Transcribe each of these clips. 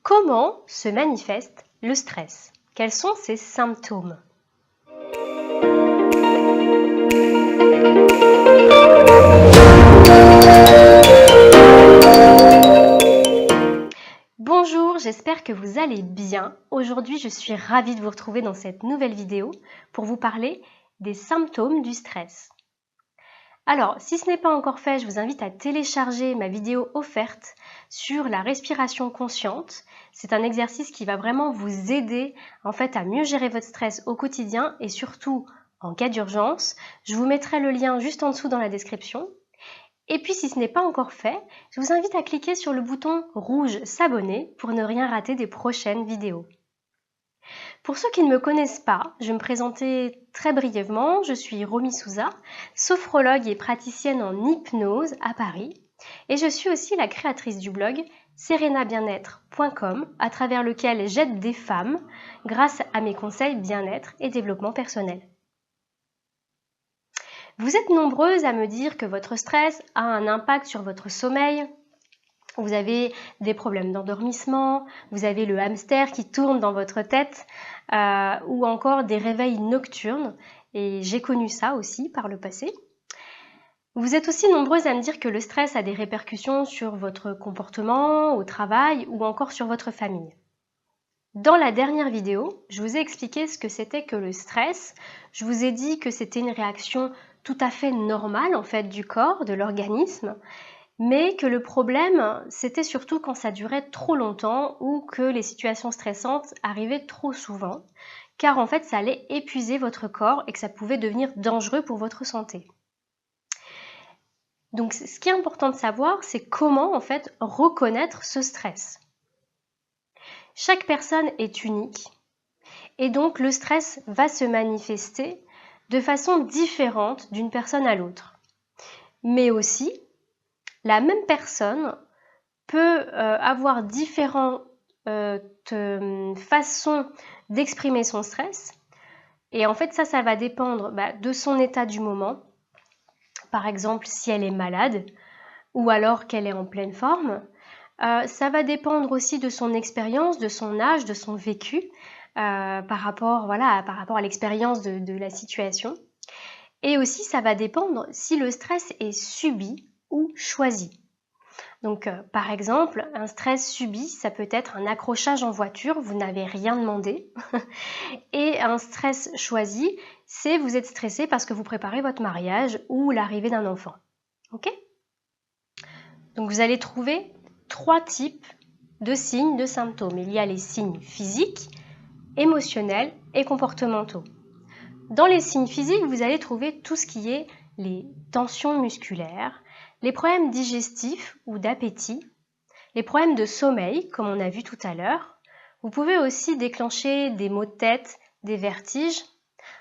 Comment se manifeste le stress? Quels sont ses symptômes? Bonjour, j'espère que vous allez bien. Aujourd'hui, je suis ravie de vous retrouver dans cette nouvelle vidéo pour vous parler des symptômes du stress. Alors, si ce n'est pas encore fait, je vous invite à télécharger ma vidéo offerte sur la respiration consciente. C'est un exercice qui va vraiment vous aider à mieux gérer votre stress au quotidien et surtout en cas d'urgence. Je vous mettrai le lien juste en dessous dans la description. Et puis, si ce n'est pas encore fait, je vous invite à cliquer sur le bouton rouge s'abonner pour ne rien rater des prochaines vidéos. Pour ceux qui ne me connaissent pas, je vais me présenter très brièvement. Je suis Romy Souza, sophrologue et praticienne en hypnose à Paris. Et je suis aussi la créatrice du blog serenabienêtre.com à travers lequel j'aide des femmes grâce à mes conseils bien-être et développement personnel. Vous êtes nombreuses à me dire que votre stress a un impact sur votre sommeil. Vous avez des problèmes d'endormissement, vous avez le hamster qui tourne dans votre tête ou encore des réveils nocturnes. Et j'ai connu ça aussi par le passé. Vous êtes aussi nombreuses à me dire que le stress a des répercussions sur votre comportement, au travail ou encore sur votre famille. Dans la dernière vidéo, je vous ai expliqué ce que c'était que le stress. Je vous ai dit que c'était une réaction tout à fait normale du corps, de l'organisme, mais que le problème, c'était surtout quand ça durait trop longtemps ou que les situations stressantes arrivaient trop souvent, car ça allait épuiser votre corps et que ça pouvait devenir dangereux pour votre santé. Donc ce qui est important de savoir, c'est comment reconnaître ce stress. Chaque personne est unique et donc le stress va se manifester de façon différente d'une personne à l'autre. Mais aussi, la même personne peut avoir différentes façons d'exprimer son stress. Et ça va dépendre de son état du moment. Par exemple, si elle est malade ou alors qu'elle est en pleine forme. Ça va dépendre aussi de son expérience, de son âge, de son vécu par rapport à l'expérience de la situation. Et aussi, ça va dépendre si le stress est subi ou choisi. Donc, par exemple, un stress subi, ça peut être un accrochage en voiture, vous n'avez rien demandé. Et un stress choisi, c'est vous êtes stressé parce que vous préparez votre mariage ou l'arrivée d'un enfant. Ok ? Donc, vous allez trouver 3 types de signes, de symptômes. Il y a les signes physiques, émotionnels et comportementaux. Dans les signes physiques, vous allez trouver tout ce qui est les tensions musculaires, les problèmes digestifs ou d'appétit, les problèmes de sommeil, comme on a vu tout à l'heure. Vous pouvez aussi déclencher des maux de tête, des vertiges,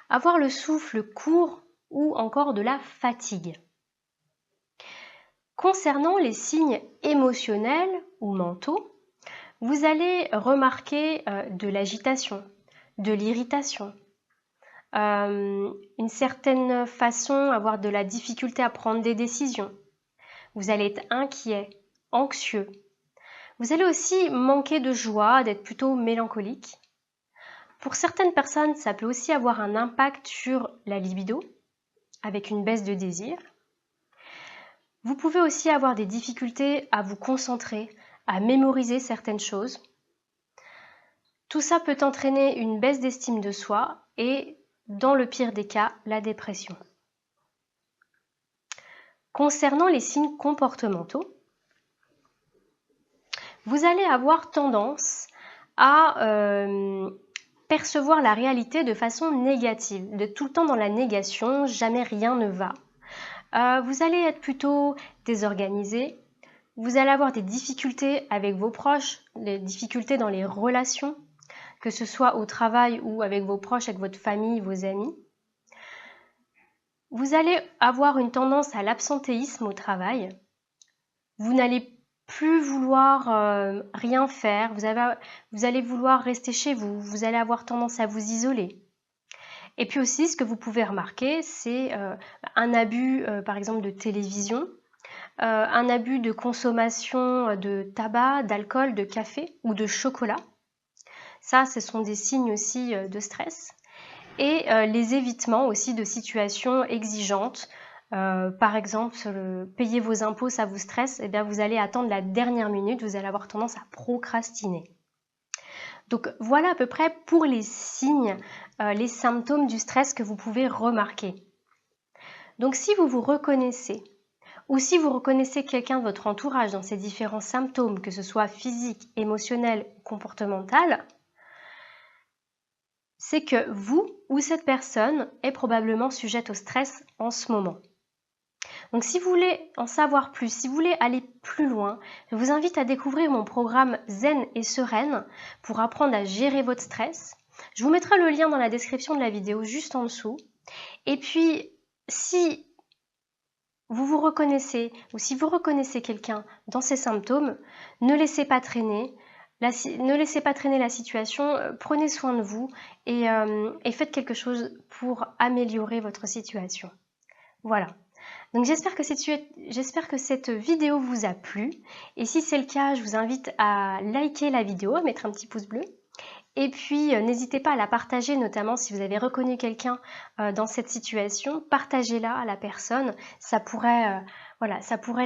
avoir le souffle court ou encore de la fatigue. Concernant les signes émotionnels ou mentaux, vous allez remarquer de l'agitation, de l'irritation, une certaine façon, avoir de la difficulté à prendre des décisions. Vous allez être inquiet, anxieux. Vous allez aussi manquer de joie, d'être plutôt mélancolique. Pour certaines personnes, ça peut aussi avoir un impact sur la libido, avec une baisse de désir. Vous pouvez aussi avoir des difficultés à vous concentrer, à mémoriser certaines choses. Tout ça peut entraîner une baisse d'estime de soi et, dans le pire des cas, la dépression. Concernant les signes comportementaux, vous allez avoir tendance à percevoir la réalité de façon négative, de tout le temps dans la négation, jamais rien ne va. Vous allez être plutôt désorganisé, vous allez avoir des difficultés avec vos proches, des difficultés dans les relations, que ce soit au travail ou avec vos proches, avec votre famille, vos amis. Vous allez avoir une tendance à l'absentéisme au travail. Vous n'allez plus vouloir rien faire. Vous allez vouloir rester chez vous. Vous allez avoir tendance à vous isoler. Et puis aussi, ce que vous pouvez remarquer, c'est un abus, par exemple, de télévision, un abus de consommation de tabac, d'alcool, de café ou de chocolat. Ça, ce sont des signes aussi de stress. Et les évitements aussi de situations exigeantes. Par exemple, payer vos impôts, ça vous stresse, et bien vous allez attendre la dernière minute, vous allez avoir tendance à procrastiner. Donc voilà à peu près pour les signes, les symptômes du stress que vous pouvez remarquer. Donc si vous vous reconnaissez, ou si vous reconnaissez quelqu'un de votre entourage dans ces différents symptômes, que ce soit physique, émotionnel ou comportemental, c'est que vous ou cette personne est probablement sujette au stress en ce moment. Donc si vous voulez en savoir plus, si vous voulez aller plus loin, je vous invite à découvrir mon programme Zen et Sereine pour apprendre à gérer votre stress. Je vous mettrai le lien dans la description de la vidéo juste en dessous. Et puis, si vous vous reconnaissez ou si vous reconnaissez quelqu'un dans ces symptômes, ne laissez pas traîner. Ne laissez pas traîner la situation, prenez soin de vous et faites quelque chose pour améliorer votre situation. Voilà. Donc j'espère que cette vidéo vous a plu. Et si c'est le cas, je vous invite à liker la vidéo, à mettre un petit pouce bleu. Et puis n'hésitez pas à la partager, notamment si vous avez reconnu quelqu'un dans cette situation, partagez-la à la personne. Ça pourrait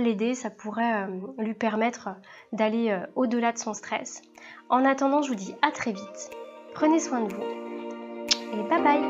l'aider, ça pourrait lui permettre d'aller au-delà de son stress. En attendant, je vous dis à très vite. Prenez soin de vous et bye bye.